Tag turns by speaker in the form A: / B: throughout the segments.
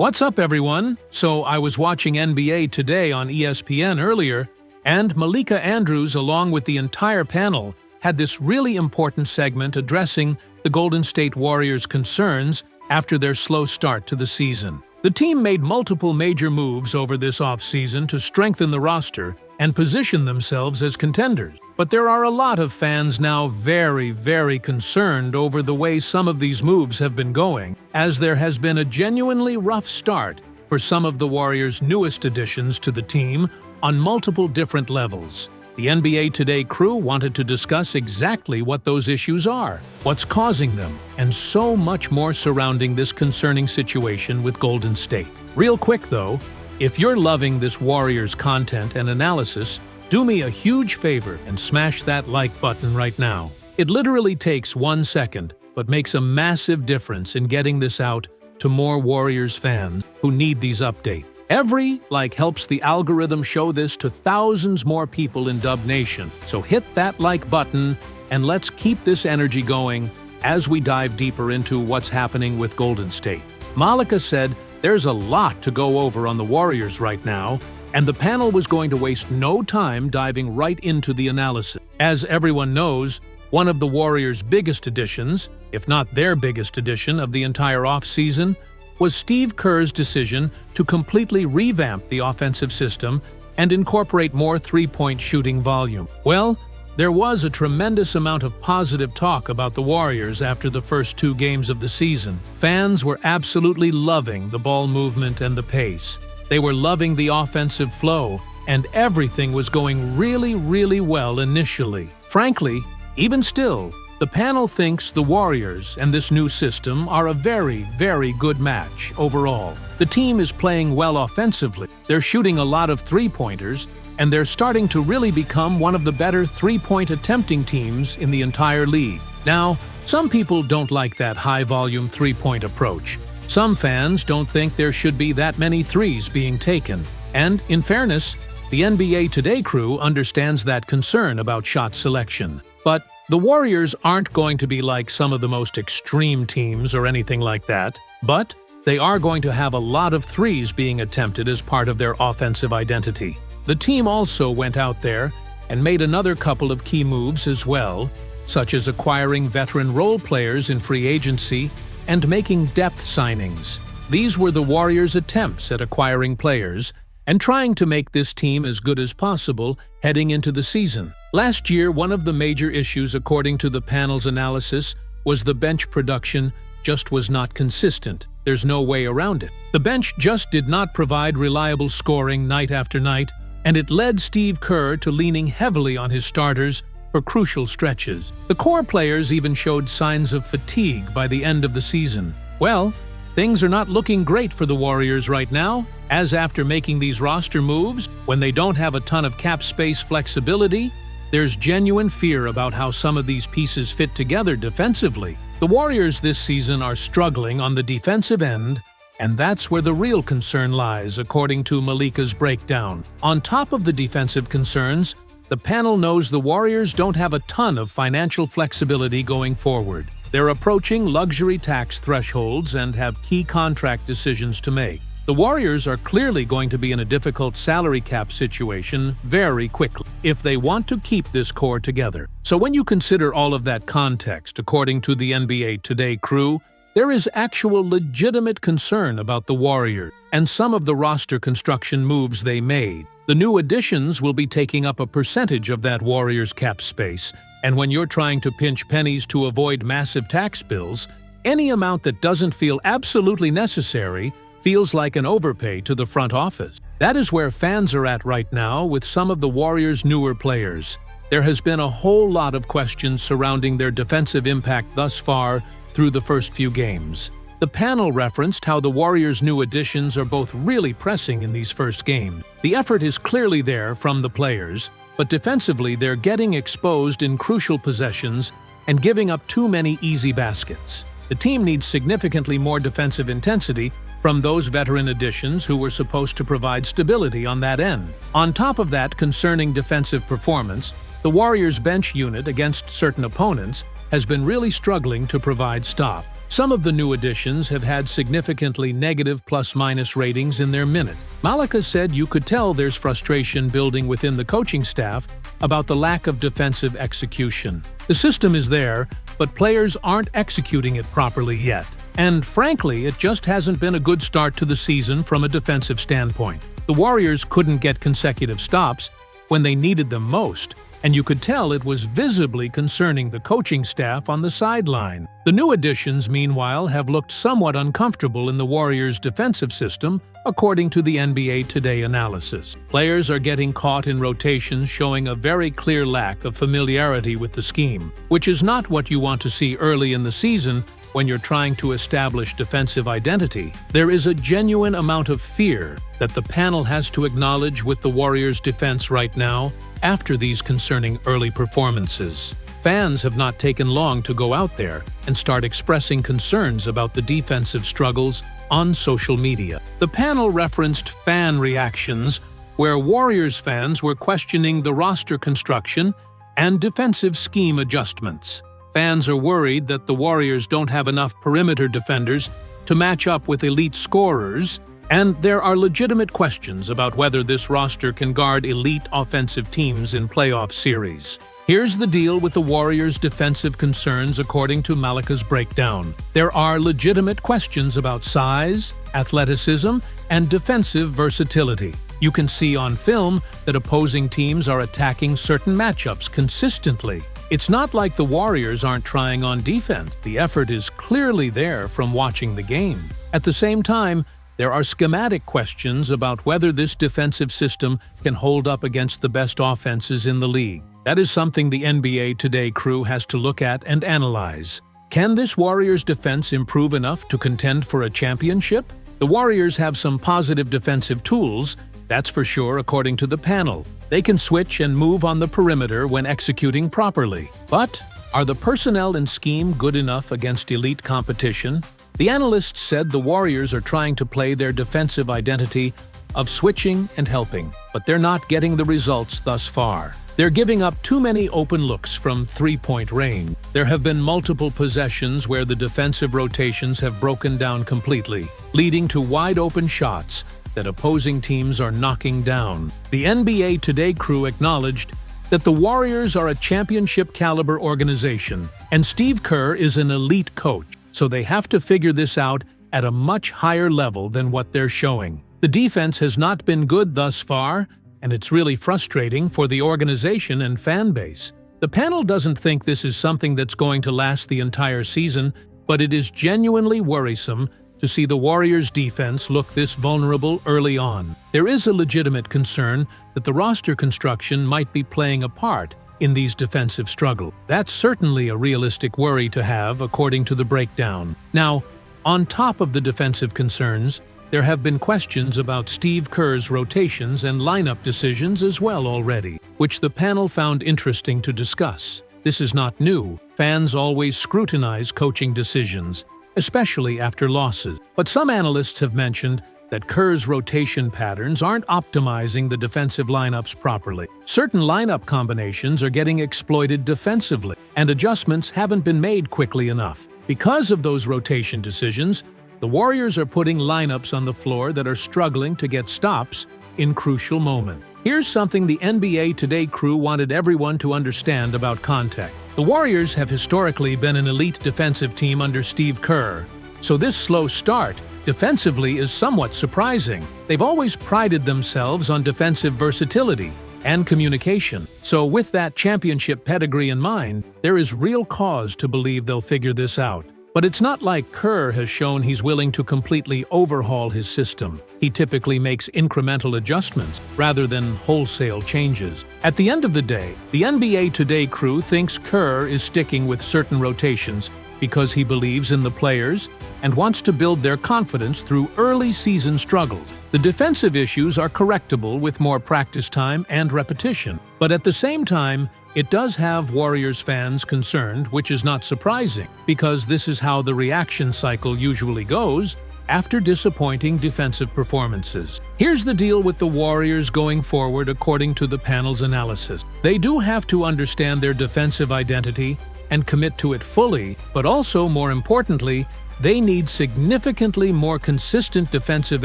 A: What's up, everyone? So I was watching NBA Today on ESPN earlier, and Malika Andrews, along with the entire panel, had this really important segment addressing the Golden State Warriors' concerns after their slow start to the season. The team made multiple major moves over this offseason to strengthen the roster and position themselves as contenders. But there are a lot of fans now very concerned over the way some of these moves have been going, as there has been a genuinely rough start for some of the Warriors' newest additions to the team on multiple different levels. The NBA Today crew wanted to discuss exactly what those issues are, what's causing them, and so much more surrounding this concerning situation with Golden State. Real quick though, if you're loving this Warriors content and analysis, do me a huge favor and smash that like button right now. It literally takes 1 second, but makes a massive difference in getting this out to more Warriors fans who need these updates. Every like helps the algorithm show this to thousands more people in Dub Nation. So hit that like button and let's keep this energy going as we dive deeper into what's happening with Golden State. Malika said there's a lot to go over on the Warriors right now, and the panel was going to waste no time diving right into the analysis. As everyone knows, one of the Warriors' biggest additions, if not their biggest addition of the entire offseason, was Steve Kerr's decision to completely revamp the offensive system and incorporate more three-point shooting volume. Well, there was a tremendous amount of positive talk about the Warriors after the first 2 games of the season. Fans were absolutely loving the ball movement and the pace. They were loving the offensive flow, and everything was going really well initially. Frankly, even still, the panel thinks the Warriors and this new system are a very good match overall. The team is playing well offensively, they're shooting a lot of three-pointers, and they're starting to really become one of the better three-point attempting teams in the entire league. Now, some people don't like that high-volume three-point approach. Some fans don't think there should be that many threes being taken. And, in fairness, the NBA Today crew understands that concern about shot selection. But the Warriors aren't going to be like some of the most extreme teams or anything like that, but they are going to have a lot of threes being attempted as part of their offensive identity. The team also went out there and made another couple of key moves as well, such as acquiring veteran role players in free agency and making depth signings. These were the Warriors' attempts at acquiring players and trying to make this team as good as possible heading into the season. Last year, one of the major issues, according to the panel's analysis, was the bench production just was not consistent. There's no way around it. The bench just did not provide reliable scoring night after night, and it led Steve Kerr to leaning heavily on his starters for crucial stretches. The core players even showed signs of fatigue by the end of the season. Well, things are not looking great for the Warriors right now, as after making these roster moves, when they don't have a ton of cap space flexibility, there's genuine fear about how some of these pieces fit together defensively. The Warriors this season are struggling on the defensive end, and that's where the real concern lies, according to Malika's breakdown. On top of the defensive concerns, the panel knows the Warriors don't have a ton of financial flexibility going forward. They're approaching luxury tax thresholds and have key contract decisions to make. The Warriors are clearly going to be in a difficult salary cap situation very quickly if they want to keep this core together. So when you consider all of that context, according to the NBA Today crew, there is actual legitimate concern about the Warriors and some of the roster construction moves they made. The new additions will be taking up a percentage of that Warriors cap space, and when you're trying to pinch pennies to avoid massive tax bills, any amount that doesn't feel absolutely necessary feels like an overpay to the front office. That is where fans are at right now with some of the Warriors' newer players. There has been a whole lot of questions surrounding their defensive impact thus far through the first few games. The panel referenced how the Warriors' new additions are both really pressing in these first games. The effort is clearly there from the players, but defensively they're getting exposed in crucial possessions and giving up too many easy baskets. The team needs significantly more defensive intensity from those veteran additions who were supposed to provide stability on that end. On top of that, concerning defensive performance, the Warriors' bench unit against certain opponents has been really struggling to provide stop. Some of the new additions have had significantly negative plus-minus ratings in their minute. Malika said you could tell there's frustration building within the coaching staff about the lack of defensive execution. The system is there, but players aren't executing it properly yet. And frankly, it just hasn't been a good start to the season from a defensive standpoint. The Warriors couldn't get consecutive stops when they needed them most, and you could tell it was visibly concerning the coaching staff on the sideline. The new additions, meanwhile, have looked somewhat uncomfortable in the Warriors' defensive system, according to the NBA Today analysis. Players are getting caught in rotations showing a very clear lack of familiarity with the scheme, which is not what you want to see early in the season when you're trying to establish defensive identity. There is a genuine amount of fear that the panel has to acknowledge with the Warriors' defense right now after these concerning early performances. Fans have not taken long to go out there and start expressing concerns about the defensive struggles on social media. The panel referenced fan reactions where Warriors fans were questioning the roster construction and defensive scheme adjustments. Fans are worried that the Warriors don't have enough perimeter defenders to match up with elite scorers, and there are legitimate questions about whether this roster can guard elite offensive teams in playoff series. Here's the deal with the Warriors' defensive concerns according to Malika's breakdown. There are legitimate questions about size, athleticism, and defensive versatility. You can see on film that opposing teams are attacking certain matchups consistently. It's not like the Warriors aren't trying on defense. The effort is clearly there from watching the game. At the same time, there are schematic questions about whether this defensive system can hold up against the best offenses in the league. That is something the NBA Today crew has to look at and analyze. Can this Warriors defense improve enough to contend for a championship? The Warriors have some positive defensive tools, that's for sure, according to the panel. They can switch and move on the perimeter when executing properly. But are the personnel and scheme good enough against elite competition? The analysts said the Warriors are trying to play their defensive identity of switching and helping, but they're not getting the results thus far. They're giving up too many open looks from three-point range. There have been multiple possessions where the defensive rotations have broken down completely, leading to wide-open shots that opposing teams are knocking down. The NBA Today crew acknowledged that the Warriors are a championship-caliber organization, and Steve Kerr is an elite coach, so they have to figure this out at a much higher level than what they're showing. The defense has not been good thus far, and it's really frustrating for the organization and fan base. The panel doesn't think this is something that's going to last the entire season, but it is genuinely worrisome to see the Warriors' defense look this vulnerable early on. There is a legitimate concern that the roster construction might be playing a part in these defensive struggles. That's certainly a realistic worry to have, according to the breakdown. Now, on top of the defensive concerns, there have been questions about Steve Kerr's rotations and lineup decisions as well already, which the panel found interesting to discuss. This is not new. Fans always scrutinize coaching decisions, especially after losses. But some analysts have mentioned that Kerr's rotation patterns aren't optimizing the defensive lineups properly. Certain lineup combinations are getting exploited defensively, and adjustments haven't been made quickly enough. Because of those rotation decisions, the Warriors are putting lineups on the floor that are struggling to get stops in crucial moments. Here's something the NBA Today crew wanted everyone to understand about context. The Warriors have historically been an elite defensive team under Steve Kerr, so this slow start defensively is somewhat surprising. They've always prided themselves on defensive versatility and communication, so with that championship pedigree in mind, there is real cause to believe they'll figure this out. But it's not like Kerr has shown he's willing to completely overhaul his system. He typically makes incremental adjustments rather than wholesale changes. At the end of the day, the NBA Today crew thinks Kerr is sticking with certain rotations because he believes in the players and wants to build their confidence through early season struggles. The defensive issues are correctable with more practice time and repetition, but at the same time, it does have Warriors fans concerned, which is not surprising, because this is how the reaction cycle usually goes after disappointing defensive performances. Here's the deal with the Warriors going forward according to the panel's analysis. They do have to understand their defensive identity and commit to it fully, but also, more importantly, they need significantly more consistent defensive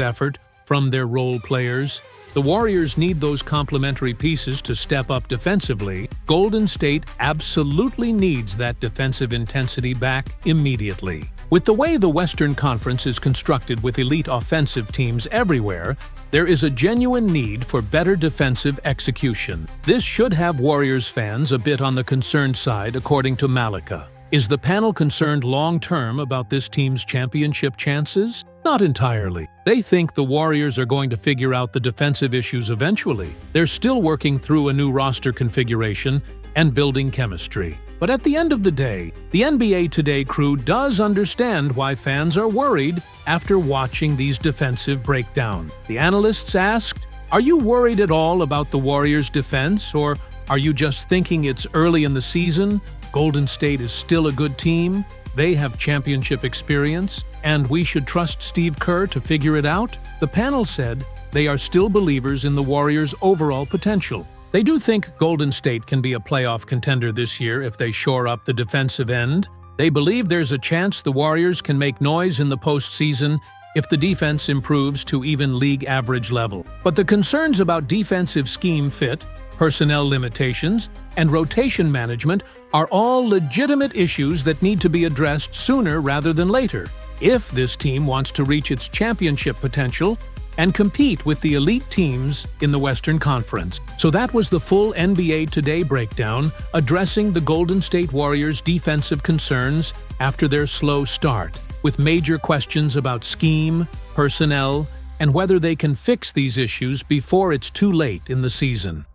A: effort from their role players. The Warriors need those complementary pieces to step up defensively. Golden State absolutely needs that defensive intensity back immediately. With the way the Western Conference is constructed with elite offensive teams everywhere, there is a genuine need for better defensive execution. This should have Warriors fans a bit on the concerned side, according to Malika. Is the panel concerned long-term about this team's championship chances? Not entirely. They think the Warriors are going to figure out the defensive issues eventually. They're still working through a new roster configuration and building chemistry. But at the end of the day, the NBA Today crew does understand why fans are worried after watching these defensive breakdowns. The analysts asked, "Are you worried at all about the Warriors' defense, or are you just thinking it's early in the season? Golden State is still a good team, they have championship experience, and we should trust Steve Kerr to figure it out?" The panel said they are still believers in the Warriors' overall potential. They do think Golden State can be a playoff contender this year if they shore up the defensive end. They believe there's a chance the Warriors can make noise in the postseason if the defense improves to even league average level. But the concerns about defensive scheme fit, personnel limitations, and rotation management are all legitimate issues that need to be addressed sooner rather than later if this team wants to reach its championship potential and compete with the elite teams in the Western Conference. So that was the full NBA Today breakdown, addressing the Golden State Warriors' defensive concerns after their slow start, with major questions about scheme, personnel, and whether they can fix these issues before it's too late in the season.